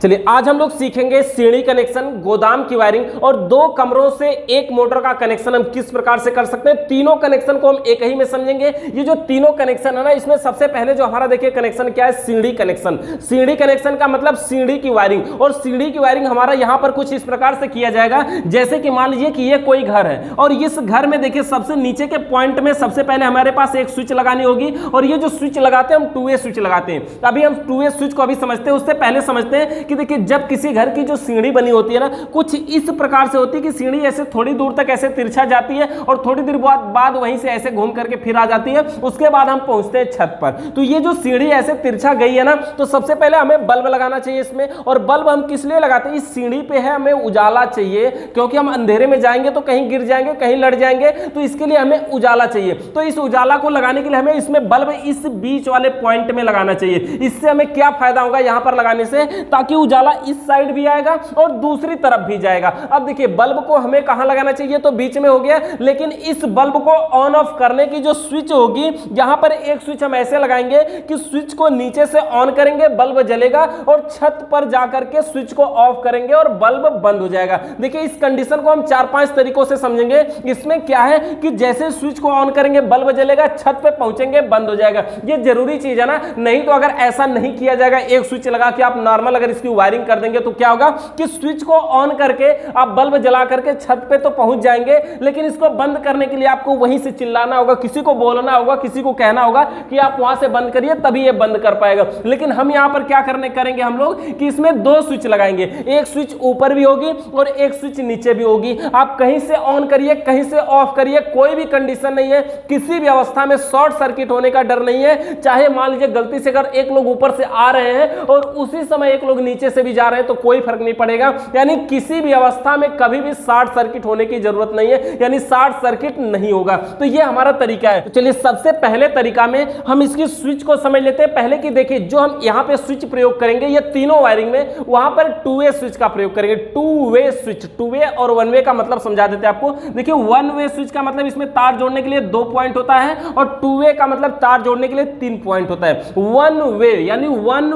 चलिए आज हम लोग सीखेंगे सीढ़ी कनेक्शन, गोदाम की वायरिंग और दो कमरों से एक मोटर का कनेक्शन हम किस प्रकार से कर सकते हैं। तीनों कनेक्शन को हम एक ही में समझेंगे। ये जो तीनों कनेक्शन है ना, इसमें सबसे पहले जो हमारा देखिए कनेक्शन क्या है, सीढ़ी कनेक्शन। सीढ़ी कनेक्शन का मतलब सीढ़ी की वायरिंग, और सीढ़ी की वायरिंग हमारा यहाँ पर कुछ इस प्रकार से किया जाएगा। जैसे कि मान लीजिए कि ये कोई घर है और इस घर में देखिए सबसे नीचे के पॉइंट में सबसे पहले हमारे पास एक स्विच लगानी होगी, और ये जो स्विच लगाते हैं हम 2 वे स्विच लगाते हैं। अभी हम 2 वे स्विच को अभी समझते हैं, उससे पहले समझते हैं कि देखिए जब किसी घर की जो सीढ़ी बनी होती है ना, कुछ इस प्रकार से होती है कि सीढ़ी ऐसे थोड़ी दूर तक ऐसे तिरछा जाती है और थोड़ी देर बाद वहीं से ऐसे घूम करके फिर आ जाती है। उसके बाद हम पहुंचते हैं छत पर। तो ये जो सीढ़ी ऐसे तिरछा गई है ना, तो सबसे पहले हमें बल्ब लगाना चाहिए इसमें। और बल्ब हम किस लिए लगाते हैं, इस सीढ़ी पे है हमें उजाला चाहिए, क्योंकि हम अंधेरे में जाएंगे तो कहीं गिर जाएंगे, कहीं लड़ जाएंगे, तो इसके लिए हमें उजाला चाहिए। तो इस उजाला को लगाने के लिए हमें इसमें बल्ब इस बीच वाले पॉइंट में लगाना चाहिए। इससे हमें क्या फायदा होगा यहां पर लगाने से, ताकि उजाला इस साइड भी आएगा और दूसरी तरफ भी जाएगा। अब देखिए बल्ब को हमें कहां लगाना चाहिए, तो बीच में हो गया, लेकिन इस बल्ब को ऑन ऑफ करने की जो स्विच होगी, यहां पर एक स्विच हम ऐसे लगाएंगे कि स्विच को नीचे से ऑन करेंगे, बल्ब जलेगा, और छत पर जाकर के स्विच को ऑफ करेंगे और बल्ब बंद हो जाएगा। देखिए इस कंडीशन को हम 4-5 तरीकों से समझेंगे। इसमें क्या है कि जैसे स्विच को ऑन करेंगे बल्ब जलेगा, छत पे पहुंचेंगे बंद हो जाएगा। ये जरूरी चीज है ना, नहीं तो अगर ऐसा नहीं किया जाएगा, एक स्विच लगा के आप नॉर्मल अगर इसकी वायरिंग कर देंगे तो क्या होगा कि स्विच को ऑन करके आप बल्ब जला करके छत पे तो पहुंच जाएंगे, लेकिन इसको बंद करने के लिए आपको वहीं से चिल्लाना होगा, किसी को बोलना होगा, किसी को कहना होगा कि आप वहां से बंद करिए, तभी ये बंद कर पाएगा। लेकिन हम यहां पर क्या करेंगे हम लोग कि इसमें 2 स्विच लगाएंगे, एक स्विच ऊपर भी होगी और एक स्विच नीचे भी होगी। आप कहीं से ऑन करिए, कहीं से ऑफ करिए, कोई भी कंडीशन नहीं है, किसी भी अवस्था में शॉर्ट सर्किट होने का डर नहीं है। चाहे मान लीजिए गलती से अगर एक लोग ऊपर से आ रहे हैं और उसी समय एक लोग नीचे से भी जा रहे हैं तो कोई फर्क नहीं पड़ेगा। यानी किसी भी अवस्था में कभी भी शॉर्ट सर्किट होने की जरूरत नहीं है, यानी शॉर्ट सर्किट नहीं होगा। तो ये हमारा तरीका है। तो चलिए सबसे पहले तरीका में हम इसकी स्विच को समझ लेते हैं। पहले की देखिए जो हम यहां पे स्विच प्रयोग करेंगे, ये तीनों वायरिंग में, वहां पर 2 वे स्विच का प्रयोग करेंगे। 2 वे स्विच, 2 वे और 1 वे का मतलब समझा देते हैं आपको। देखिए 1 वे स्विच का मतलब इसमें तार जोड़ने के लिए 2 पॉइंट होता है, और 2 वे का मतलब तार जोड़ने के लिए 3 पॉइंट होता है। 1 वे यानी 1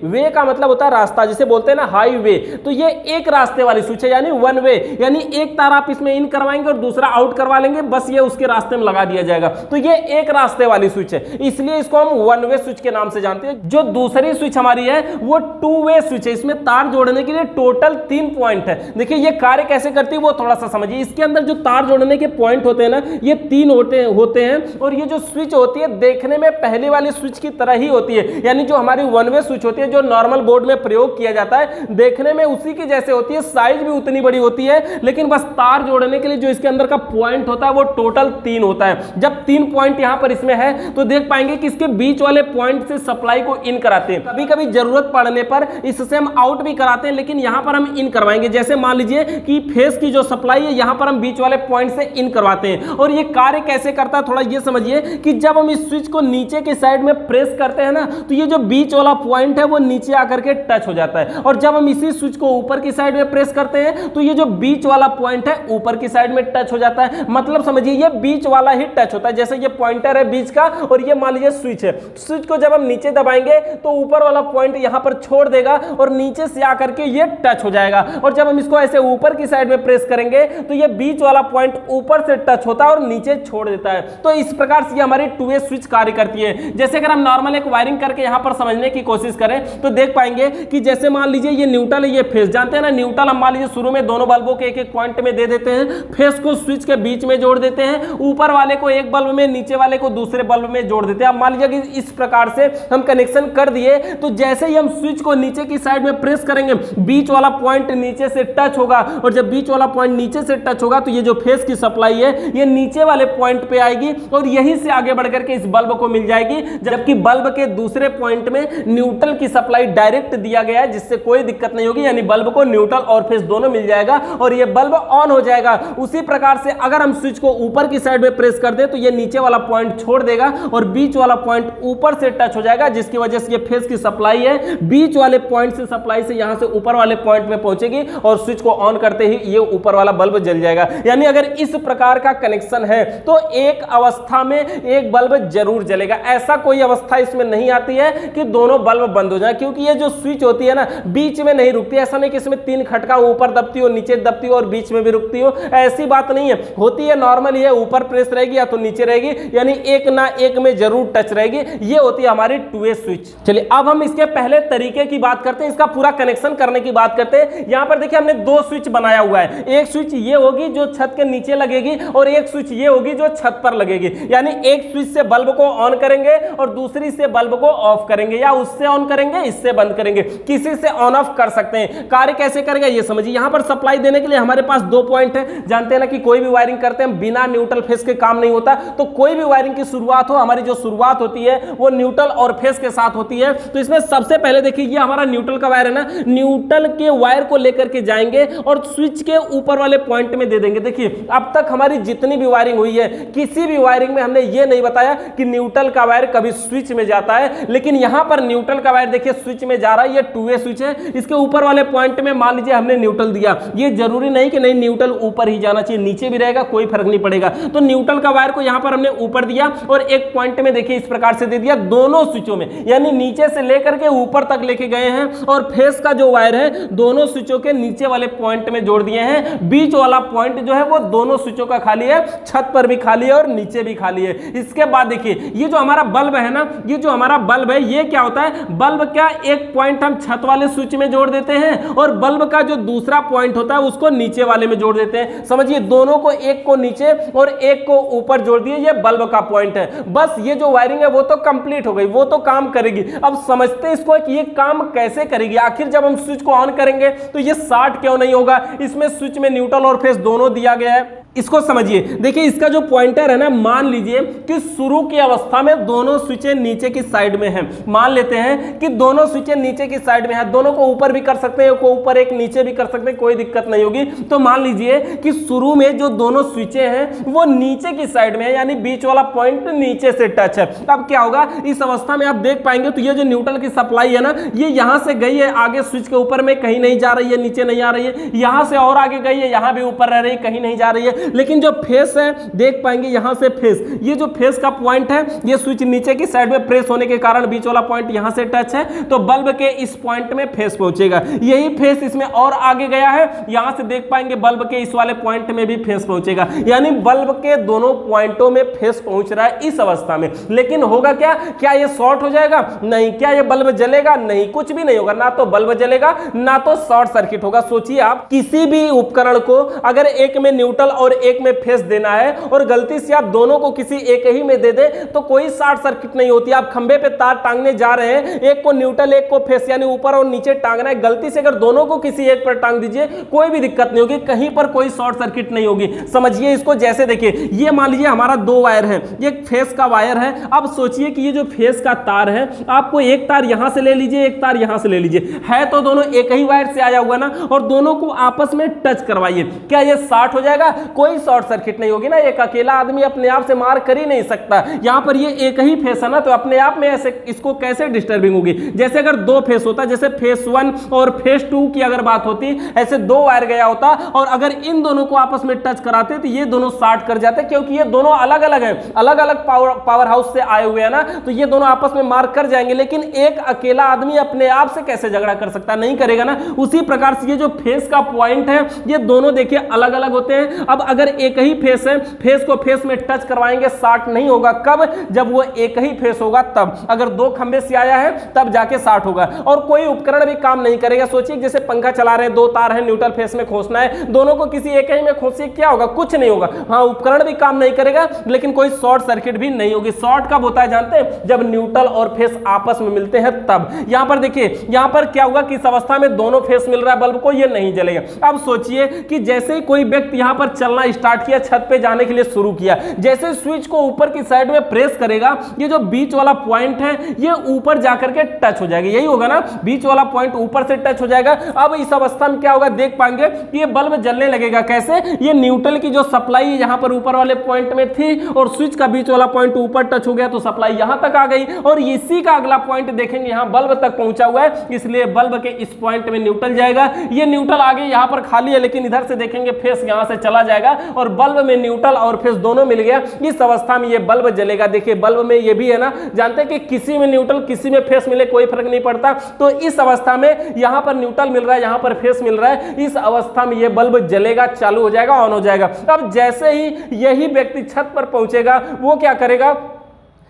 वे का मतलब होता है रास्ता, जिसे बोलते हैं ना हाईवे। तो ये एक रास्ते वाली स्विच है, यानी 1 वे, यानी एक तार आप इसमें इन करवाएंगे और दूसरा आउट करवा लेंगे, बस ये उसके रास्ते में लगा दिया जाएगा। तो ये एक रास्ते वाली स्विच है, इसलिए इसको हम 1 वे स्विच के नाम से जानते हैं। जो दूसरी स्विच हमारी है वो 2 वे स्विच है। इसमें तार जोड़ने के लिए टोटल 3 पॉइंट है। देखिए ये कार्य कैसे करती है वो थोड़ा सा समझिए। इसके अंदर जो तार जोड़ने के पॉइंट होते हैं ना, ये 3 होते हैं, और ये जो स्विच होती है देखने में पहले वाली स्विच की तरह ही होती है। यानी जो हमारी 1 वे स्विच होती है, जो नॉर्मल बोर्ड में प्रयोग किया जाता है, देखने में उसी की जैसे होती है, साइज भी उतनी बड़ी होती है, लेकिन बस तार जोड़ने के लिए जो इसके अंदर का पॉइंट होता है वो टोटल 3 होता है। जब 3 पॉइंट यहां पर इसमें है तो देख पाएंगे कि इसके बीच वाले पॉइंट से सप्लाई को इन कराते हैं। कभी कभी जरूरत पड़ने पर इससे हम आउट भी कराते हैं, लेकिन यहां पर हम इन करवाएंगे। जैसे मान लीजिए कि फेस की जो सप्लाई है, यहां पर हम बीच वाले पॉइंट से इन करवाते हैं। और ये कार्य कैसे करता है थोड़ा ये समझिए कि जब हम इस स्विच को नीचे के साइड में प्रेस करते हैं ना, तो ये जो बीच वाला पॉइंट है वो नीचे आकर के टच हो जाता है, और जब हम इसी स्विच को ऊपर की साइड में प्रेस करते हैं तो ये जो बीच वाला पॉइंट है ऊपर की साइड में टच हो जाता है। मतलब समझिए ये बीच वाला ही टच होता है। जैसे ये पॉइंटर है बीच का, और ये मान लीजिए स्विच है। स्विच को जब हम नीचे दबाएंगे तो ऊपर वाला पॉइंट यहां पर छोड़ देगा और नीचे से आकर के ये टच हो जाएगा, और जब हम इसको ऐसे ऊपर की साइड में प्रेस करेंगे तो ये बीच वाला पॉइंट ऊपर से टच होता है और नीचे छोड़ देता है। तो इस प्रकार से हमारी 2 वे स्विच कार्य करती है। जैसे अगर हम नॉर्मल एक वायरिंग करके यहां पर समझने की कोशिश करें तो देख पाएंगे कि जैसे मान लीजिए ये न्यूट्रल है, ये फेस, जानते हैं ना न्यूट्रल, हम मान लीजिए शुरू में दोनों बल्बों के एक पॉइंट में दे देते हैं, फेस को स्विच के बीच में जोड़ देते हैं, ऊपर वाले को एक बल्ब में, नीचे वाले को दूसरे बल्ब में जोड़ देते हैं। अब मान लीजिए कि इस प्रकार से हम कनेक्शन कर दिए, तो जैसे ही हम स्विच को नीचे की साइड में प्रेस करेंगे, बीच वाला पॉइंट नीचे से टच होगा, और जब बीच वाला पॉइंट नीचे से टच होगा तो ये जो फेस की सप्लाई है ये नीचे वाले पॉइंट पे आएगी, और यहीं से आगे बढ़कर के इस बल्ब को मिल जाएगी। जबकि बल्ब के दूसरे पॉइंट में न्यूट्रल की सप्लाई डायरेक्ट दिया गया है, जिससे कोई दिक्कत नहीं होगी, यानी बल्ब को न्यूट्रल और फेस दोनों मिल जाएगा और ये बल्ब ऑन हो जाएगा। उसी प्रकार से अगर हम स्विच को ऊपर की साइड में प्रेस कर दें तो ये नीचे वाला पॉइंट छोड़ देगा और बीच वाला पॉइंट ऊपर से टच हो जाएगा, जिसकी वजह से ये फेस की सप्लाई है बीच वाले पॉइंट से सप्लाई से यहां से ऊपर वाले पॉइंट में पहुंचेगी, और स्विच को ऑन करते ही ये ऊपर वाला बल्ब जल जाएगा। यानी अगर इस प्रकार का कनेक्शन है तो एक अवस्था में एक बल्ब जरूर जलेगा। ऐसा कोई अवस्था इसमें नहीं आती है कि दोनों बल्ब बंद हो जाए, क्योंकि ये जो स्विच होती होती है ना, बीच में नहीं रुकती। ऐसा नहीं कि इसमें 3 खटका ऊपर दबती हो, नीचे दबती हो और बीच में भी रुकती हो, ऐसी बात नहीं है। होती है नॉर्मल, ये ऊपर प्रेस रहेगी या तो नीचे रहेगी, यानी एक ना एक में जरूर टच रहेगी। ये होती है हमारी 2A स्विच। चलिए अब हम इसके पहले तरीके की बात करते हैं, इसका पूरा कनेक्शन करने की बात करते हैं। यहां पर देखिए हमने 2 स्विच बनाया हुआ है। एक स्विच ये होगी जो छत के नीचे लगेगी और एक स्विच ये होगी जो छत पर लगेगी। यानी एक स्विच से बल्ब को ऑन करेंगे और दूसरी से बल्ब को ऑफ करेंगे, या उससे ऑन करेंगे इससे बंद करेंगे, किसी से ऑन ऑफ कर सकते हैं। कार्य कैसे करेगा ये समझिए। यहां पर सप्लाई देने के लिए हमारे पास 2 पॉइंट है। जानते हैं ना कि कोई भी वायरिंग करते हैं बिना न्यूट्रल फेस के काम नहीं होता। तो कोई भी वायरिंग की शुरुआत हो, हमारी जो शुरुआत होती है वो न्यूट्रल और फेस के साथ होती है। तो इसमें सबसे पहले देखिए ये हमारा न्यूट्रल का वायर है ना, न्यूट्रल के वायर को लेकर के जाएंगे और स्विच के ऊपर वाले पॉइंट में दे देंगे। देखिए अब तक हमारी जितनी भी वायरिंग हुई है, किसी भी वायरिंग में हमने ये नहीं बताया कि न्यूट्रल का वायर कभी स्विच में जाता है, लेकिन यहां पर न्यूट्रल का वायर देखिए स्विच में जा रहा है। ये 2A स्विच है, इसके ऊपर वाले पॉइंट में मान लीजिए हमने न्यूट्रल दिया। ये जरूरी नहीं कि नहीं न्यूट्रल ऊपर ही जाना चाहिए, नीचे भी रहेगा कोई फर्क नहीं पड़ेगा। तो न्यूट्रल का वायर को यहां पर हमने ऊपर दिया और एक पॉइंट में देखिए इस प्रकार से दे दिया दोनों स्विचों में, यानी नीचे से लेकर के ऊपर तक लेके गए हैं। और फेस का जो वायर है दोनों स्विचों के नीचे वाले पॉइंट में जोड़ दिए हैं। बीच वाला पॉइंट जो है वो दोनों स्विचों का खाली है, छत पर भी खाली है और नीचे भी खाली है। इसके बाद देखिए ये जो हमारा बल्ब है ना, ये जो हमारा बल्ब है ये क्या होता है, बल्ब क्या एक पॉइंट हम छत वाले स्विच में जोड़ देते हैं और बल्ब का जो दूसरा पॉइंट होता है उसको नीचे वाले में जोड़ देते हैं। समझिए दोनों को, एक को नीचे और एक को ऊपर जोड़ दिए, ये बल्ब का पॉइंट है। बस ये जो वायरिंग है वो तो कंप्लीट हो गई, वो तो काम करेगी। अब समझते हैं इसको कि ये काम कैसे करेगी। आखिर जब हम स्विच को ऑन करेंगे तो ये शॉर्ट क्यों नहीं होगा। इसमें स्विच में न्यूट्रल और फेस दोनों दिया गया है। इसको समझिए, देखिए इसका जो पॉइंटर है ना, मान लीजिए कि शुरू की अवस्था में दोनों स्विचें नीचे की साइड में हैं। मान लेते हैं कि दोनों स्विचें नीचे की साइड में हैं, दोनों को ऊपर भी कर सकते हैं, को ऊपर एक नीचे भी कर सकते हैं, कोई दिक्कत नहीं होगी। तो मान लीजिए कि शुरू में जो दोनों स्विचें हैं वो नीचे की साइड में है, यानी बीच वाला पॉइंट नीचे से टच है। अब क्या होगा इस अवस्था में, आप देख पाएंगे तो ये जो न्यूट्रल की सप्लाई है ना, ये यहां से गई है आगे स्विच के ऊपर में, कहीं नहीं जा रही है, नीचे नहीं आ रही है। यहां से और आगे गई है, यहां भी ऊपर रह रही है, कहीं नहीं जा रही है। लेकिन जो फेस है देख पाएंगे यहां से फेस, ये जो फेस का पॉइंट है ये स्विच नीचे की साइड में प्रेस होने के कारण बीच वाला पॉइंट यहां से टच है, तो बल्ब के इस पॉइंट में फेस पहुंचेगा। यही फेस इसमें और आगे गया है, यहां से देख पाएंगे बल्ब के इस वाले पॉइंट में भी फेस पहुंचेगा, यानी बल्ब के दोनों पॉइंटों में फेस पहुंच रहा है इस अवस्था में। लेकिन होगा क्या, क्या ये शॉर्ट हो जाएगा? नहीं। क्या ये बल्ब जलेगा? नहीं, कुछ भी नहीं होगा, ना तो बल्ब जलेगा ना तो शॉर्ट सर्किट होगा। सोचिए आप किसी भी उपकरण को अगर एक में न्यूट्रल और एक में फेस देना है और गलती से आप दोनों को किसी एक ही में दे दे तो कोई शॉर्ट सर्किट नहीं होती। आप खंबे पे तार टांगने जा रहे हैं, एक को न्यूट्रल एक को फेस, यानी ऊपर और नीचे टांगना है, गलती से अगर दोनों को किसी एक पर टांग दीजिए कोई भी दिक्कत नहीं होगी, कहीं पर कोई शॉर्ट सर्किट नहीं होगी। समझिए इसको, जैसे देखिए ये मान लीजिए हमारा 2 वायर है, ये फेस का वायर है। अब सोचिए कि ये जो फेस का तार है, आपको एक तार यहां से ले लीजिए, एक तार यहां से ले लीजिए, है तो दोनों एक ही वायर से आया हुआ ना, और दोनों को आपस में टच करवाइए। क्या ये शॉर्ट हो जाएगा? कोई शॉर्ट सर्किट नहीं होगी ना, एक अकेला आदमी अपने आप से मार कर ही नहीं सकता। यहां पर ये एक ही फेस है ना, तो अपने आप में ऐसे इसको कैसे डिस्टर्बिंग होगी। जैसे अगर 2 फेस होता, जैसे फेस 1 और फेस 2 की अगर बात होती, ऐसे 2 वायर गया होता और अगर इन दोनों को आपस में टच कराते तो ये दोनों शॉर्ट कर जाते, क्योंकि ये दोनों अलग अलग हैं, अलग अलग पावर हाउस से आए हुए हैं ना, तो ये दोनों आपस में मार कर जाएंगे। लेकिन एक अकेला आदमी अपने आप से कैसे झगड़ा कर सकता? नहीं करेगा ना। उसी प्रकार से ये जो फेस का पॉइंट है, ये दोनों देखिए अलग अलग होते हैं। अब अगर एक ही फेस है, फेस को फेस में टच करवाएंगे, शॉर्ट नहीं होगा। कब? जब वो एक ही फेस होगा तब। अगर 2 खंबे से आया है तब जाके शॉर्ट होगा, और कोई उपकरण भी काम नहीं करेगा। सोचिए जैसे पंखा चला रहे हैं, 2 तार हैं, न्यूट्रल फेस में खोसना है, दोनों को किसी एक ही में खोसिए, क्या होगा? कुछ नहीं होगा। हाँ, उपकरण भी काम नहीं करेगा, लेकिन कोई शॉर्ट सर्किट भी नहीं होगी। शॉर्ट कब होता है जानते हैं? जब न्यूट्रल और फेस आपस में मिलते हैं तब। यहां पर देखिए, यहां पर क्या होगा कि इस अवस्था में दोनों फेस मिल रहा है बल्ब को, ये नहीं जलेगा। अब सोचिए कि जैसे ही कोई व्यक्ति यहां पर चलना स्टार्ट किया, छत पे जाने के लिए शुरू किया, जैसे स्विच को ऊपर की साइड में प्रेस करेगा, ये जो बीच वाला पॉइंट है ये ऊपर जाकर के टच हो जाएगा। यही होगा ना, बीच वाला पॉइंट ऊपर से टच हो जाएगा। अब इस अवस्था में क्या होगा, देख पाएंगे कि ये बल्ब जलने लगेगा। कैसे? ये न्यूट्रल की जो सप्लाई यहां पर ऊपर वाले पॉइंट में थी और स्विच का बीच वाला पॉइंट ऊपर टच हो गया तो सप्लाई यहां तक आ गई, और इसी का अगला पॉइंट देखेंगे यहां बल्ब तक पहुंचा हुआ है, इसलिए बल्ब के इस पॉइंट में न्यूट्रल जाएगा। ये न्यूट्रल आगे यहां पर खाली है, लेकिन इधर से देखेंगे फेस यहां से चला जाएगा गया और बल्ब में न्यूट्रल और फेस दोनों मिल गया, इस अवस्था में ये बल्ब जलेगा। देखिए बल्ब में ये भी है ना, जानते हैं कि किसी में न्यूट्रल किसी में फेस मिले कोई फर्क नहीं पड़ता, तो इस अवस्था में यहां पर न्यूट्रल मिल रहा है, यहां पर फेस मिल रहा है, इस अवस्था में ये बल्ब जलेगा, चालू हो जाएगा, ऑन हो जाएगा। अब जैसे ही यही व्यक्ति छत पर पहुंचेगा वो क्या करेगा,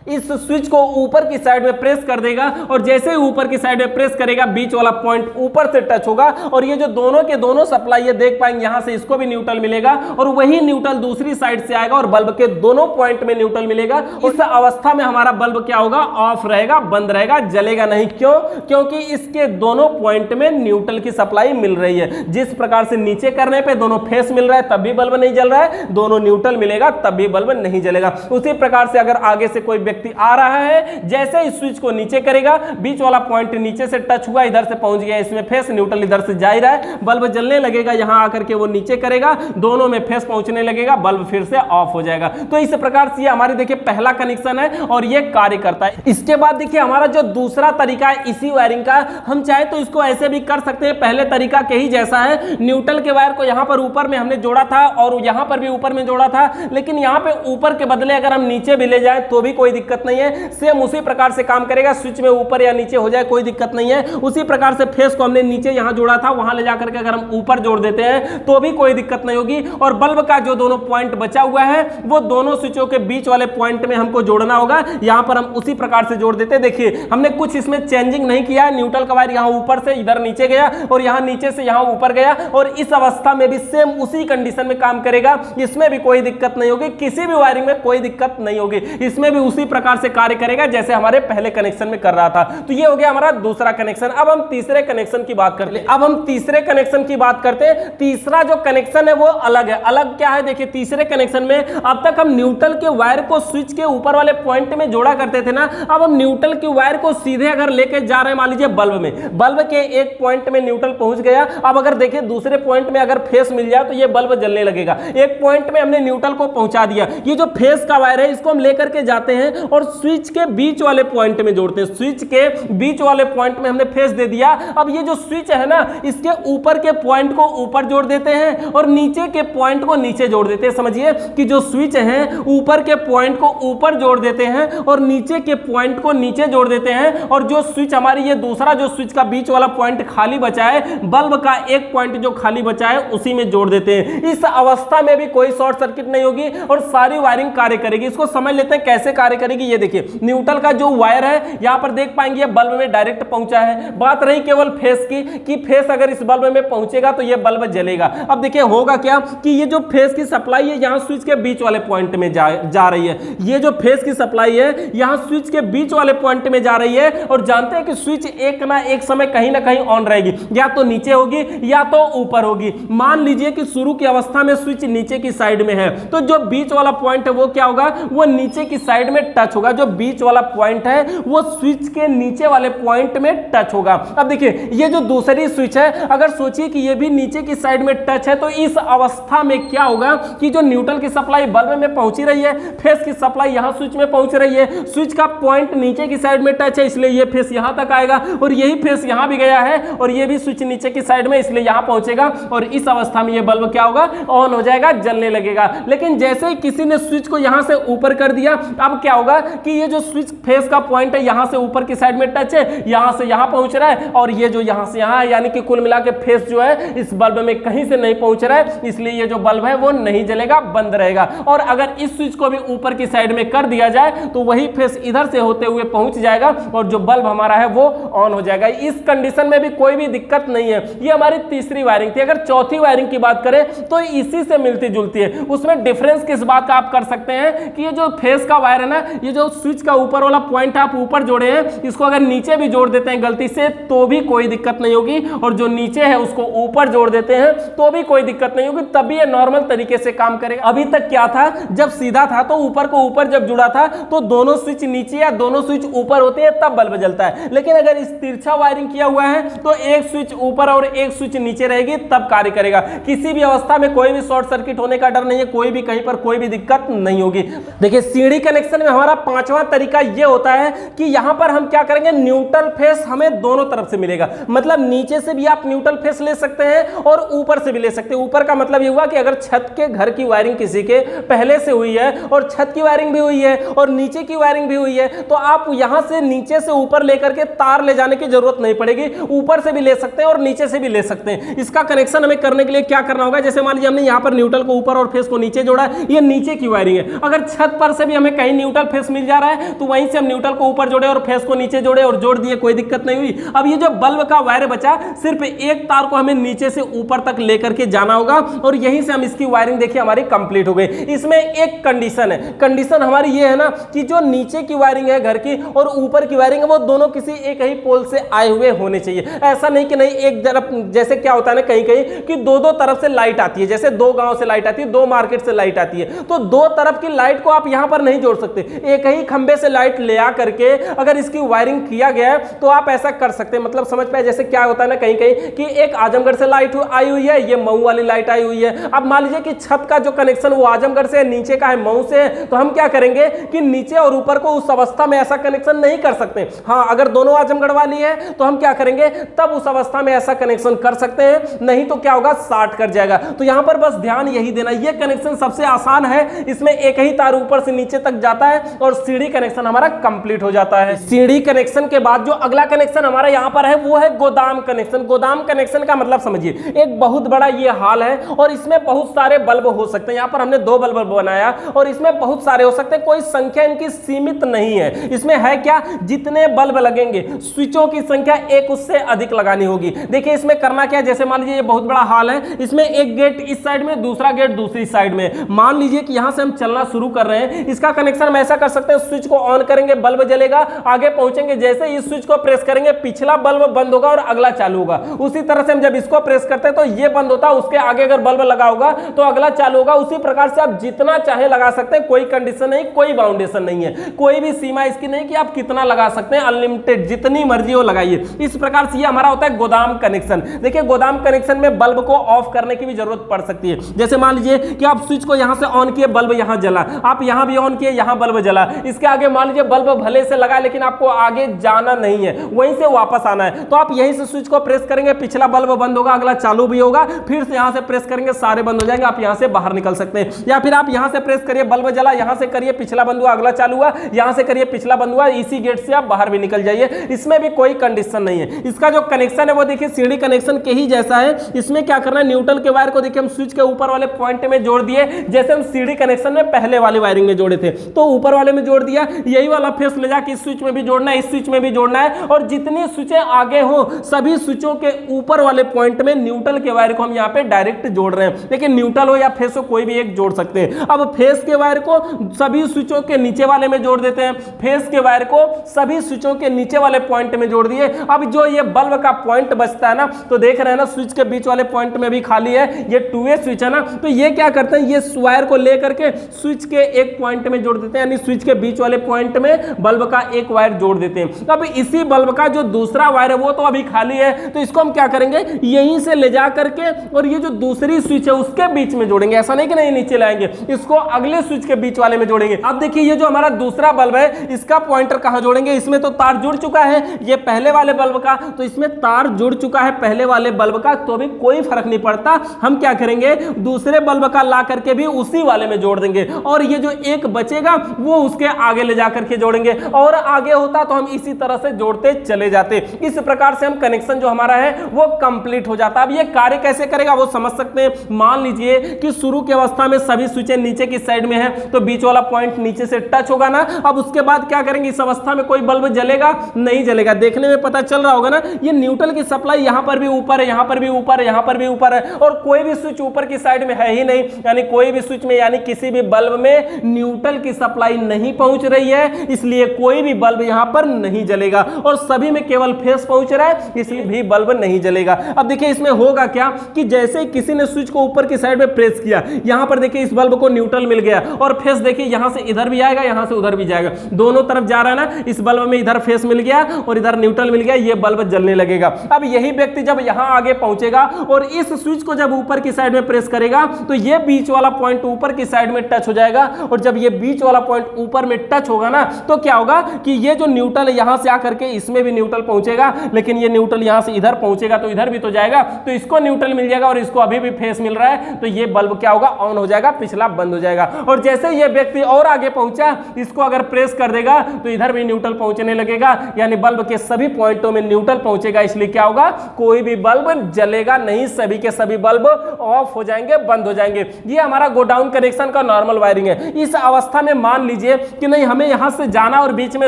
इस स्विच को ऊपर की साइड में प्रेस कर देगा और जैसे ही ऊपर की साइड में प्रेस करेगा बीच वाला पॉइंट ऊपर से टच होगा और ये जो दोनों के दोनों सप्लाई ये देख पाएंगे, यहां से इसको भी न्यूट्रल मिलेगा और वही न्यूट्रल दूसरी साइड से आएगा और बल्ब के दोनों पॉइंट में न्यूट्रल मिलेगा। इस अवस्था में हमारा बल्ब क्या होगा, ऑफ रहेगा, बंद रहेगा, जलेगा नहीं। क्यों? क्योंकि इसके दोनों पॉइंट में न्यूट्रल की सप्लाई मिल रही है। जिस प्रकार से नीचे करने पे दोनों फेस मिल रहा है तब भी बल्ब नहीं जल रहा है, दोनों न्यूट्रल मिलेगा तब भी बल्ब नहीं जलेगा। उसी प्रकार से अगर आगे से कोई व्यक्ति आ रहा है, जैसे इस स्विच को नीचे करेगा, बीच वाला पॉइंट नीचे से टच हुआ, इधर से पहुंच गया, इसमें फेस, न्यूट्रल इधर से जा ही रहा है, बल्ब जलने लगेगा। यहां आकर के वो नीचे करेगा, दोनों में फेस पहुंचने लगेगा, बल्ब फिर से ऑफ हो जाएगा। तो इस प्रकार से हमारी देखिए पहला कनेक्शन है और ये कार्य करता है। इसके बाद देखिए हमारा जो दूसरा तरीका है इसी वायरिंग का, हम चाहे तो इसको ऐसे भी कर सकते हैं, पहले तरीका के ही जैसा है। न्यूट्रल के वायर को यहां पर ऊपर में हमने जोड़ा था और यहां पर भी ऊपर में जोड़ा था, लेकिन यहां पे ऊपर के बदले अगर हम नीचे भी ले जाए तो भी कोई दिक्कत नहीं है, सेम उसी प्रकार से काम करेगा। स्विच में ऊपर या नीचे हो जाए कोई दिक्कत नहीं है। उसी प्रकार से फेस को हमने नीचे यहां जोड़ा था, वहां ले जाकर के अगर हम ऊपर जोड़ देते हैं तो भी कोई दिक्कत नहीं होगी। और बल्ब का जो दोनों पॉइंट बचा हुआ है वो दोनों स्विचों के बीच वाले पॉइंट में हमको जोड़ना होगा। यहां पर हम उसी प्रकार से जोड़ देते हैं। देखिए हमने कुछ इसमें चेंजिंग नहीं किया है, न्यूट्रल का वायर यहां ऊपर से इधर नीचे गया और यहां नीचे से यहां ऊपर गया और इस अवस्था में भी सेम उसी कंडीशन में काम करेगा। इसमें भी कोई दिक्कत नहीं होगी, किसी भी वायरिंग में कोई दिक्कत नहीं होगी, इसमें भी उसी प्रकार से कार्य करेगा जैसे हमारे पहले कनेक्शन में कर रहा था। तो ये हो गया हमारा दूसरा कनेक्शन। अब हम तीसरे कनेक्शन की बात करते हैं। अब हम तीसरे कनेक्शन की बात करते हैं। तीसरा जो कनेक्शन है वो अलग है। अलग क्या है, देखिए तीसरे कनेक्शन में अब तक हम न्यूट्रल के वायर को स्विच के ऊपर वाले पॉइंट में जोड़ा करते थे ना, अब हम न्यूट्रल के वायर को सीधे अगर लेके जा रहे हैं, मान लीजिए बल्ब में, बल्ब के एक पॉइंट में न्यूट्रल पहुंच गया, अब अगर देखिए दूसरे पॉइंट में अगर फेस मिल जाए तो ये बल्ब जलने लगेगा। एक पॉइंट में हमने न्यूट्रल को पहुंचा दिया, ये जो फेस का वायर है इसको हम लेकर के जाते हैं और स्विच के बीच वाले पॉइंट में जोड़ते हैं। स्विच के बीच वाले पॉइंट में हमने फेस दे दिया। अब ये जो स्विच है ना, इसके ऊपर के पॉइंट को ऊपर जोड़ देते हैं और नीचे के पॉइंट को नीचे जोड़ देते हैं। समझिए कि जो स्विच है ऊपर के पॉइंट को ऊपर जोड़ देते हैं और नीचे के पॉइंट को नीचे जोड़ देते हैं और जो स्विच हमारी ये दूसरा जो स्विच का बीच वाला पॉइंट खाली बचा है, बल्ब का एक पॉइंट जो खाली बचा है उसी में जोड़ देते हैं। इस अवस्था में भी कोई शॉर्ट सर्किट नहीं होगी और सारी वायरिंग कार्य करेगी। इसको समझ लेते हैं कैसे कार्य करेगी। ये देखिए न्यूट्रल का जो वायर है यहां पर देख पाएंगे बल्ब में डायरेक्ट पहुंचा है। बात रही केवल फेस की कि फेस अगर इस बल्ब में पहुंचेगा तो ये बल्ब जलेगा। अब देखिए होगा क्या कि ये जो फेस की सप्लाई है यहां स्विच के बीच वाले पॉइंट में जा रही है। ये जो फेस की सप्लाई है यहां स्विच के बीच वाले पॉइंट में जा रही है और जानते हैं कि स्विच एक ना एक समय कहीं ना कहीं ऑन रहेगी, या तो नीचे होगी या तो ऊपर होगी। मान लीजिए कि शुरू की अवस्था में स्विच नीचे की साइड में है तो जो बीच वाला पॉइंट है वो क्या होगा, वो नीचे की साइड में टच होगा। जो बीच वाला पॉइंट है वो स्विच के नीचे वाले पॉइंट में टच होगा। अब देखिए ये जो दूसरी स्विच है अगर सोचिए कि ये भी नीचे की साइड में टच है तो इस अवस्था में क्या होगा कि जो न्यूट्रल की सप्लाई बल्ब में पहुंची रही है, फेस की सप्लाई यहां स्विच में पहुंच रही है, स्विच का पॉइंट नीचे की साइड में टच है इसलिए ये फेस यहां तक आएगा और यही फेस यहां भी गया है और ये भी स्विच नीचे की साइड में इसलिए यहां पहुंचेगा और इस अवस्था में ये बल्ब क्या होगा, ऑन हो जाएगा, जलने लगेगा। लेकिन जैसे ही किसी ने स्विच को यहां से ऊपर कर दिया, अब क्या होगा कि ये जो स्विच फेस का पॉइंट है यहां से ऊपर की साइड में टच है, यहां से यहां पहुंच रहा है और ये जो यहां से यहां है, यानी कि कुल मिला के फेस जो है इस बल्ब में कहीं से नहीं पहुंच रहा है, इसलिए ये जो बल्ब है वो नहीं जलेगा, बंद रहेगा। और अगर इस स्विच को भी ऊपर की साइड में कर दिया जाए तो वही फेस इधर से होते हुए पहुंच जाएगा और जो बल्ब हमारा है वो ऑन हो जाएगा। इस कंडीशन में भी कोई भी दिक्कत नहीं है। ये हमारी तीसरी वायरिंग थी। अगर चौथी वायरिंग की बात करें तो इसी से मिलती जुलती है। उसमें डिफरेंस किस बात का आप कर सकते हैं कि ये जो फेस का वायर है ना, ये जो स्विच का ऊपर वाला पॉइंट आप ऊपर जोड़े हैं, इसको अगर नीचे भी जोड़ देते हैं गलती से तो भी कोई दिक्कत नहीं होगी और जो नीचे है उसको ऊपर जोड़ देते हैं तो भी कोई दिक्कत नहीं होगी, तभी ये नॉर्मल तरीके से काम करेगा। अभी तक क्या था, जब सीधा था तो ऊपर को ऊपर जब जुड़ा था तो दोनों स्विच नीचे या दोनों स्विच ऊपर होते हैं तब बल्ब जलता है। लेकिन अगर इस तिरछा वायरिंग किया हुआ है तो एक स्विच ऊपर और एक स्विच नीचे रहेगी तब कार्य करेगा। किसी भी अवस्था में कोई भी शॉर्ट सर्किट होने का डर नहीं है, कोई भी कहीं पर कोई भी दिक्कत नहीं होगी। देखिए सीढ़ी कनेक्शन में हमारे हमारा पांचवा तरीका यह होता है कि यहां पर हम क्या करेंगे, न्यूट्रल फेस हमें दोनों तरफ से मिलेगा। मतलब नीचे से भी आप न्यूट्रल फेस ले सकते हैं और ऊपर से भी ले सकते हैं। ऊपर का मतलब ये हुआ कि अगर छत के घर की वायरिंग किसी के पहले से हुई है और छत की वायरिंग भी हुई है और नीचे की वायरिंग भी हुई है, तो आप यहां से नीचे से ऊपर लेकर के तार ले जाने की जरूरत नहीं पड़ेगी। ऊपर से भी ले सकते हैं और नीचे से भी ले सकते हैं। इसका कनेक्शन हमें करने के लिए क्या करना होगा, जैसे मान लीजिए हमने यहां पर न्यूट्रल को ऊपर और फेस को नीचे जोड़ा, ये नीचे की वायरिंग है। अगर छत पर से भी हमें कहीं न्यूट्रल फेस मिल जा रहा है तो वहीं से हम न्यूट्रल को ऊपर जोड़े और फेस को नीचे जोड़े और जोड़ दिए, कोई दिक्कत नहीं हुई। अब ये जो बल्ब का वायर बचा, सिर्फ एक तार को हमें नीचे से ऊपर तक लेकर के जाना होगा और यहीं से हम इसकी वायरिंग देखिए हमारी कंप्लीट हो गई। इसमें एक कंडीशन है, कंडीशन हमारी ये है ना कि जो नीचे की वायरिंग है घर की और ऊपर की वायरिंग है वो दोनों किसी एक ही पोल से आए हुए होने चाहिए। ऐसा नहीं कि नहीं एक तरफ, जैसे क्या होता है ना कहीं कहीं कि दो दो तरफ से लाइट आती है, जैसे दो गांव से लाइट आती है, दो मार्केट से लाइट आती है, तो दो तरफ की लाइट को आप यहां पर नहीं जोड़ सकते। एक ही खंबे से लाइट ले आ करके अगर इसकी वायरिंग किया गया है तो आप ऐसा कर सकते हैं। मतलब समझ पाए, जैसे क्या होता है ना कहीं कहीं कि एक आजमगढ़ से लाइट आई हुई है, ये मऊ वाली लाइट आई हुई है। अब मान लीजिए कि छत का जो कनेक्शन वो आजमगढ़ से है, नीचे का है मऊ से है, तो हम क्या करेंगे कि नीचे और ऊपर को उस अवस्था में ऐसा कनेक्शन नहीं कर सकते। हाँ, अगर दोनों आजमगढ़ वाली है तो हम क्या करेंगे, तब उस अवस्था में ऐसा कनेक्शन कर सकते हैं, नहीं तो क्या होगा, शॉर्ट कर जाएगा। तो यहां पर बस ध्यान यही देना, ये कनेक्शन सबसे आसान है, इसमें एक ही तार ऊपर से नीचे तक जाता है और सीढ़ी कनेक्शन हमारा कंप्लीट हो जाता है। सीढ़ी कनेक्शन के बाद जो अगला कनेक्शन हमारा यहां पर है वो है गोदाम कनेक्शन। गोदाम कनेक्शन का मतलब समझिए, एक बहुत बड़ा ये हॉल है और इसमें बहुत सारे बल्ब हो सकते हैं। यहां पर हमने 2 बल्ब बनाया और इसमें बहुत सारे हो सकते हैं, कोई संख्या इनकी सीमित नहीं है। इसमें है क्या, जितने बल्ब लगेंगे स्विचों की संख्या एक उससे अधिक लगानी होगी। देखिए इसमें करना क्या है, जैसे मान लीजिए ये बहुत बड़ा हॉल है, इसमें एक गेट इस साइड में, दूसरा गेट दूसरी साइड में। मान लीजिए कि यहां से हम चलना शुरू कर रहे हैं, इसका कनेक्शन हम ऐसा कर सकते हैं, स्विच को ऑन करेंगे, बल्ब जलेगा, आगे पहुंचेंगे, जैसे इस स्विच को प्रेस करेंगे पिछला बल्ब बंद होगा और अगला चालू होगा। उसी तरह से हम जब इसको प्रेस करते हैं तो ये बंद होता है, उसके आगे अगर बल्ब लगा होगा तो अगला चालू होगा। उसी प्रकार से आप जितना चाहे लगा सकते हैं, कोई कंडीशन नहीं, कोई बाउंडेशन नहीं है, कोई भी सीमा इसकी नहीं कि आप कितना लगा सकते हैं, अनलिमिटेड जितनी मर्जी हो लगाइए। इस प्रकार से ये हमारा होता है गोदाम कनेक्शन। देखिए गोदाम कनेक्शन में बल्ब को ऑफ करने की भी जरूरत पड़ सकती है। जैसे मान लीजिए कि आप स्विच को यहां से ऑन किए, बल्ब यहां जला, आप यहां भी ऑन किए, यहां बल्ब जला, इसके आगे मान लीजिए बल्ब भले से लगा लेकिन आपको आगे जाना नहीं है, वहीं से वापस आना है, तो आप यहीं से स्विच को प्रेस करेंगे, पिछला बल्ब बंद होगा, अगला चालू भी होगा, फिर से यहां से प्रेस करेंगे, सारे बंद हो जाएंगे, आप यहां से बाहर निकल सकते हैं। या फिर आप यहां से प्रेस करिए, बल्ब जला, यहां से करिए, पिछला बंद हुआ, अगला चालू हुआ, यहां से करिए, पिछला बंद हुआ, इसी गेट से आप बाहर भी निकल जाइए। इसमें भी कोई कंडीशन नहीं है। इसका जो कनेक्शन है वो देखिए सीढ़ी कनेक्शन के ही जैसा है। इसमें क्या करना है, न्यूट्रल के वायर को देखिए हम स्विच के ऊपर वाले पॉइंट में जोड़ दिए, जैसे हम सीढ़ी कनेक्शन में पहले वाली वायरिंग में जोड़े थे, तो ऊपर वाले में जोड़ दिया। यही वाला फेस ले जाके इस स्विच में भी जोड़ना है, इस स्विच में भी जोड़ना है, और जितनी स्विचें आगे हो सभी स्विचों के ऊपर वाले पॉइंट में न्यूट्रल के वायर को हम यहाँ पे डायरेक्ट जोड़ रहे हैं। लेकिन न्यूट्रल हो या फेस हो, कोई भी एक जोड़ सकते हैं। अब फेस के वायर को सभी स्विचों के नीचे वाले में जोड़ देते हैं, फेस के वायर को सभी स्विचों के नीचे वाले पॉइंट में जोड़ दिए। अब जो ये बल्ब का पॉइंट बचता है ना, तो देख रहे हैं ना स्विच के बीच वाले पॉइंट में भी खाली है, ये 2 स्विच है ना, तो ये क्या करते हैं, ये वायर को लेकर के स्विच के एक पॉइंट में जोड़ देते हैं, यानी स्विच के बीच वाले पॉइंट में बल्ब का एक वायर जोड़ देते हैं। अब इसी बल्ब का जो दूसरा वायर है वो तो अभी खाली है, तो इसको हम क्या करेंगे, यहीं से ले जा करके और ये जो दूसरी स्विच है उसके बीच में जोड़ेंगे। ऐसा नहीं कि नहीं नीचे लाएंगे, इसको अगले स्विच के बीच वाले में जोड़ेंगे। अब देखिए ये जो हमारा दूसरा बल्ब है इसका पॉइंटर कहां जोड़ेंगे, इसमें तो तार जुड़ चुका है, ये पहले वाले बल्ब का, तो इसमें तार जुड़ चुका है पहले वाले बल्ब का, तो भी कोई फर्क नहीं पड़ता। हम क्या करेंगे, दूसरे बल्ब का ला करके भी उसी वाले में जोड़ देंगे, और ये जो एक बचेगा वो उसके आगे ले जाकर के जोड़ेंगे, और आगे होता तो हम इसी तरह से जोड़ते चले जाते। इस प्रकार से हम कनेक्शन जो हमारा है वो कंप्लीट हो जाता है। अब ये कार्य कैसे करेगा वो समझ सकते हैं। मान लीजिए कि शुरू की अवस्था में सभी स्विचें नीचे की साइड में है, तो बीच वाला पॉइंट नीचे से टच होगा ना। अब उसके बाद क्या करेंगे, इस अवस्था में कोई बल्ब जलेगा नहीं जलेगा, देखने में पता चल रहा होगा ना, ये न्यूट्रल की सप्लाई यहां पर भी ऊपर है, यहां पर भी ऊपर है, यहां पर भी ऊपर है, और कोई भी स्विच ऊपर की साइड में है ही नहीं, यानी कोई भी स्विच में, यानी किसी भी बल्ब में न्यूट्रल की सप्लाई नहीं पहुंच रही है, इसलिए कोई भी बल्ब यहां पर नहीं जलेगा, और सभी में केवल फेस पहुंच रहा है इसलिए भी बल्ब नहीं जलेगा। अब देखिए इसमें होगा क्या कि जैसे ही किसी ने स्विच को ऊपर की साइड में प्रेस किया, यहां पर देखिए इस बल्ब को न्यूट्रल मिल गया, और फेस देखिए यहां से इधर भी आएगा, यहां से उधर भी जाएगा, दोनों तरफ जा रहा है ना। इस बल्ब में इधर फेस मिल गया और इधर न्यूट्रल मिल गया, ये बल्ब जलने लगेगा। अब यही व्यक्ति जब यहां आगे पहुंचेगा और इस स्विच को जब ऊपर की साइड में प्रेस करेगा, तो ये बीच वाला पॉइंट ऊपर की साइड में टच हो जाएगा, और जब ये बीच वाला पॉइंट ऊपर में टच होगा ना, तो क्या होगा कि ये जो न्यूट्रल है यहां से आकर के इसमें भी न्यूट्रल पहुंचेगा, लेकिन ये न्यूट्रल यहां से इधर पहुंचेगा तो इधर भी तो जाएगा, तो इसको न्यूट्रल मिल जाएगा और इसको अभी भी फेस मिल रहा है, तो ये बल्ब क्या होगा, ऑन हो जाएगा, पिछला बंद हो जाएगा। और जैसे ये व्यक्ति और आगे पहुंचा, इसको अगर प्रेस कर देगा तो इधर भी न्यूट्रल पहुंचने लगेगा, यानी बल्ब के सभी पॉइंटों में न्यूट्रल पहुंचेगा, इसलिए क्या होगा, कोई भी बल्ब जलेगा नहीं, सभी के सभी बल्ब ऑफ हो जाएंगे, बंद हो जाएंगे। ये हमारा गोडाउन कनेक्शन का नॉर्मल वायरिंग है। इस अवस्था में मान लीजिए कि नहीं हमें यहां से जाना और बीच में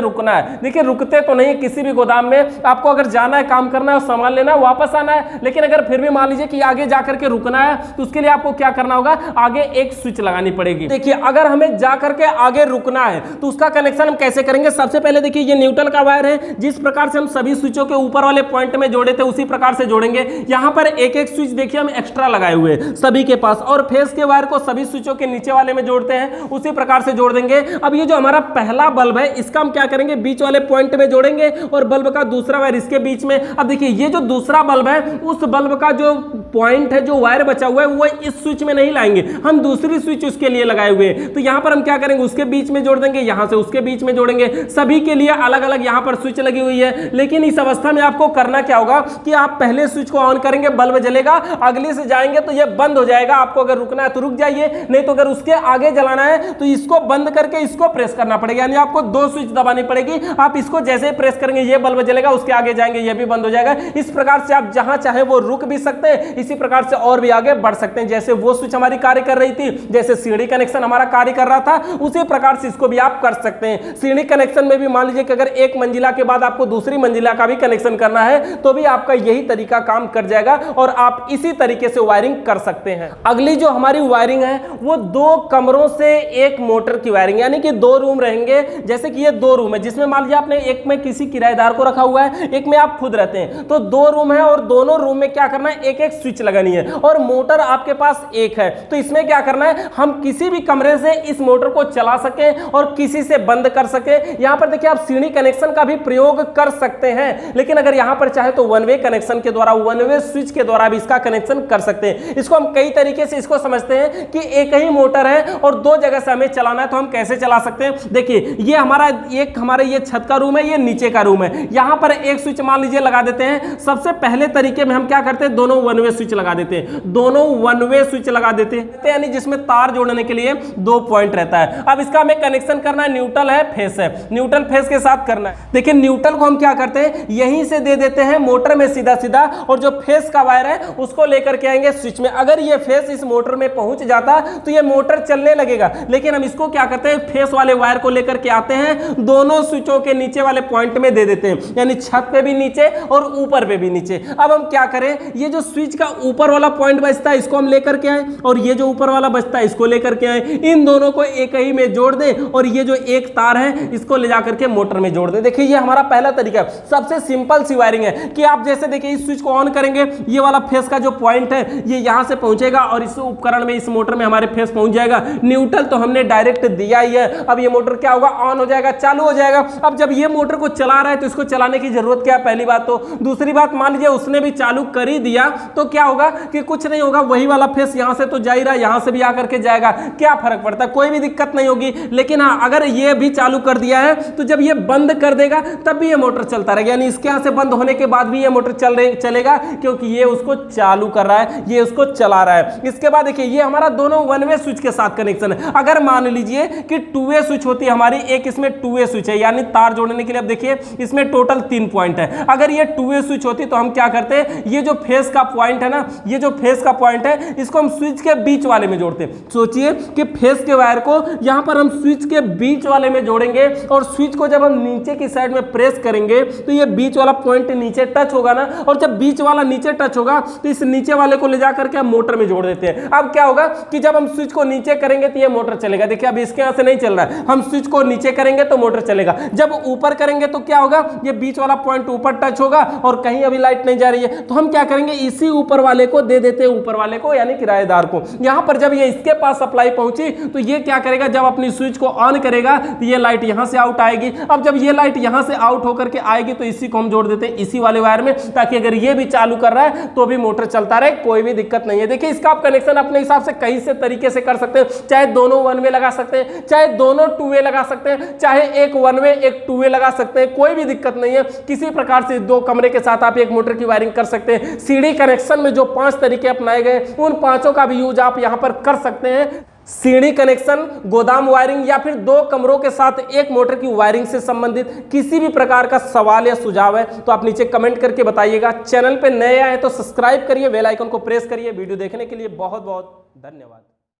रुकना है, देखिए रुकते तो नहीं, किसी भी गोदाम में आपको अगर जाना है, काम करना है, सामान लेना है, वापस आना है, लेकिन अगर फिर भी मान लीजिए कि आगे जाकर के रुकना है, तो उसके लिए आपको क्या करना होगा, आगे एक स्विच लगानी पड़ेगी। देखिए अगर हमें जाकर के आगे रुकना है तो उसका कनेक्शन हम कैसे करेंगे। सबसे पहले देखिए ये न्यूट्रल का वायर है, जिस प्रकार से हम सभी स्विचों के ऊपर वाले पॉइंट में जोड़े थे उसी प्रकार से जोड़ेंगे। यहां पर एक एक स्विच देखिए हम एक्स्ट्रा लगाए हुए सभी के पास, और फेस के वायर को सभी स्विचों के नीचे वाले में जोड़ते हैं, उसी प्रकार से जोड़ देंगे। अब ये जो हमारा पहला बल्ब है इसका हम क्या करेंगे, बीच वाले पॉइंट में जोड़ेंगे और बल्ब का दूसरा वायर इसके बीच में। अब देखिए ये जो दूसरा बल्ब है उस बल्ब का जो पॉइंट है, जो वायर बचा हुआ है, वो इस स्विच में नहीं लाएंगे, हम दूसरी स्विच उसके लिए लगाए हुए हैं। तो यहां पर हम क्या करेंगे, उसके बीच में जोड़ देंगे, यहां से उसके बीच में जोड़ेंगे, सभी के लिए अलग अलग यहां पर स्विच लगी हुई है। लेकिन इस अवस्था में आपको करना क्या होगा कि आप पहले स्विच को ऑन करेंगे, बल्ब जलेगा, अगले से जाएंगे तो ये बंद हो जाएगा। आपको अगर रुकना है तो रुक जाइए, नहीं तो अगर उसके आगे जलाना है तो इसको बंद करके इसको प्रेस करना पड़ेगा, यानी आपको दो स्विच दबानी पड़ेगी। आप इसको जैसे ही प्रेस करेंगे ये बल्ब जलेगा, उसके आगे जाएंगे ये भी बंद हो जाएगा। इस प्रकार से आप जहां चाहे वो रुक भी सकते हैं, इसी प्रकार से और भी आगे बढ़ सकते हैं। जैसे वो स्विच हमारी कार्य कर रही थी, जैसे सीढ़ी कनेक्शन हमारा कार्य कर रहा था, उसी प्रकार से इसको भी आप कर सकते हैं। सीढ़ी कनेक्शन में भी मान लीजिए कि अगर एक मंजिला के बाद आपको दूसरी मंजिला का भी कनेक्शन करना है तो भी आपका यही तरीका काम कर जाएगा और आप इसी तरीके से वायरिंग कर सकते हैं। अगली जो हमारी वायरिंग है वो दो कमरों से एक मोटर की वायरिंग, यानी कि दो रूम रहेंगे। जैसे कि ये दो रूम है, जिसमें मान लीजिए आपने एक में किसी किराएदार को रखा हुआ है, एक में आप खुद रहते हैं, तो दो रूम है और दोनों रूम में क्या करना है, एक एक स्विच लगानी है और मोटर आपके पास एक है। तो इसमें क्या करना है, हम किसी भी कमरे से इस मोटर को चला सके और किसी से बंद कर सके। यहां पर देखिए आप सीढ़ी कनेक्शन का भी प्रयोग कर सकते हैं, लेकिन अगर यहां पर चाहे तो वन वे कनेक्शन के द्वारा, वन वे स्विच के द्वारा भी इसका कनेक्शन कर सकते हैं। इसको हम कई तरीके से इसको समझते हैं कि एक ही मोटर है और दो जगह से हमें चलाना है, तो हम कैसे चला सकते हैं। देखिए ये हमारा ये छत का रूम है, ये नीचे का रूम है, यहां पर एक स्विच मान लीजिए लगा देते हैं। सबसे पहले तरीके में हम क्या करते हैं, दोनों वन वे स्विच लगा देते हैं, दोनों वन वे स्विच लगा देते हैं, यानी जिसमें तार जोड़ने के लिए दो पॉइंट रहता है। अब इसका हमें कनेक्शन करना है, न्यूट्रल है, फेस है, न्यूट्रल फेस के साथ करना है। देखिए न्यूट्रल को हम क्या करते हैं, यहीं से दे देते हैं मोटर में सीधा सीधा, और जो फेस का वायर है उसको लेकर के आएंगे स्विच में। अगर ये फेस इस मोटर में पहुंच जाता तो ये मोटर चलने लगेगा, लेकिन हम इसको क्या करते हैं, फेस वाले वायर को लेकर के आते हैं, दोनों स्विचों के नीचे वाले पॉइंट में दे देते हैं, यानी छत पे भी नीचे और ऊपर पे भी नीचे। अब हम क्या करें, ये जो स्विच का ऊपर वाला पॉइंट बचता है इसको हम लेकर के आए, और ये जो ऊपर वाला बचता है इसको लेकर के आए, इन दोनों को एक ही में जोड़ दें और ये जो एक तार है इसको ले जाकर के मोटर में जोड़ दें। देखिए ये हमारा पहला तरीका है, सबसे सिंपल सी वायरिंग है कि आप जैसे देखिए इस स्विच को ऑन करेंगे, ये वाला फेस का जो पॉइंट है ये यहां से पहुंचेगा और इस उपकरण में, इस मोटर में हमारे फेस पहुंच जाएगा। न्यूट्रल तो हमने डायरेक्ट दिया ही है। अब ये मोटर क्या होगा, ऑन हो जाएगा, चालू हो जाएगा। अब जब ये मोटर को चला रहा है तो इसको चलाने की जरूरत क्या है, पहली बात तो। दूसरी बात, मान लीजिए उसने भी चालू कर ही दिया तो क्या होगा कि कुछ नहीं होगा, वही वाला फेस यहां से तो जा ही रहा है, यहां से भी आकर के जाएगा, क्या फर्क पड़ता है, कोई भी दिक्कत नहीं होगी। लेकिन हाँ, अगर ये भी चालू कर दिया है तो जब ये बंद कर देगा तब भी ये मोटर चलता रहेगा, यानी इसके यहां से बंद होने के बाद भी ये मोटर चलेगा, क्योंकि ये उसको चालू कर रहा है, ये उसको चला रहा है। इसके बाद देखिए ये हमारा दोनों वन वे स्विच के साथ कनेक्शन है। अगर मान लीजिए कि टू वे स्विच होती है हमारी, एक इसमें टू वे स्विच है, यानी तार जोड़ने के लिए। अब देखिए इसमें टोटल 3 पॉइंट है। अगर ये टू वे स्विच होती तो हम क्या करते हैं, ये जो फेस का पॉइंट है ना, ये जो फेस का पॉइंट है इसको हम स्विच के बीच वाले में जोड़ते हैं। सोचिए कि फेस के वायर को यहां पर हम स्विच के बीच वाले में जोड़ेंगे और स्विच को जब हम नीचे की साइड में प्रेस करेंगे तो ये बीच वाला पॉइंट नीचे टच होगा ना, और जब बीच वाला नीचे टच होगा तो इस नीचे वाले को ले जाकर के हम मोटर में जोड़ देते हैं। अब क्या होगा कि जब हम स्विच को नीचे करेंगे तो ये मोटर चलेगा। देखिए अब इसके यहां से नहीं चल रहा है, हम स्विच को नीचे करेंगे तो मोटर चलेगा। जब ऊपर करेंगे तो क्या होगा, ये बीच वाला पॉइंट ऊपर टच होगा और कहीं अभी लाइट नहीं जा रही है, तो हम क्या करेंगे, इसी ऊपर ऊपर वाले को दे देते हैं, ऊपर वाले को यानी किराएदार को। यहां पर जब ये इसके पास सप्लाई पहुंची तो ये क्या करेगा, जब अपनी स्विच को ऑन करेगा तो ये लाइट यहां से आउट आएगी। अब जब ये लाइट यहां से आउट होकर के आएगी तो इसी को हम जोड़ देते हैं इसी वाले वायर में, ताकि अगर ये भी चालू कर रहा है तो भी मोटर चलता रहे, कोई भी दिक्कत नहीं है। देखिए इसका आप कनेक्शन अपने हिसाब से कई से तरीके से कर सकते हैं, चाहे दोनों वन वे लगा सकते हैं, चाहे दोनों टू वे लगा सकते हैं, चाहे एक वन वे एक टू वे लगा सकते हैं, कोई भी दिक्कत नहीं है। किसी प्रकार से दो कमरे के साथ आप एक मोटर की वायरिंग कर सकते हैं। सीढ़ी कनेक्शन में जो 5 तरीके अपनाए गए उन 5 का भी यूज आप यहां पर कर सकते हैं। सीढ़ी कनेक्शन, गोदाम वायरिंग या फिर 2 कमरों के साथ एक मोटर की वायरिंग से संबंधित किसी भी प्रकार का सवाल या सुझाव है तो आप नीचे कमेंट करके बताइएगा। चैनल पे नए आए तो सब्सक्राइब करिए, बेल आइकन को प्रेस करिए। वीडियो देखने के लिए बहुत बहुत धन्यवाद।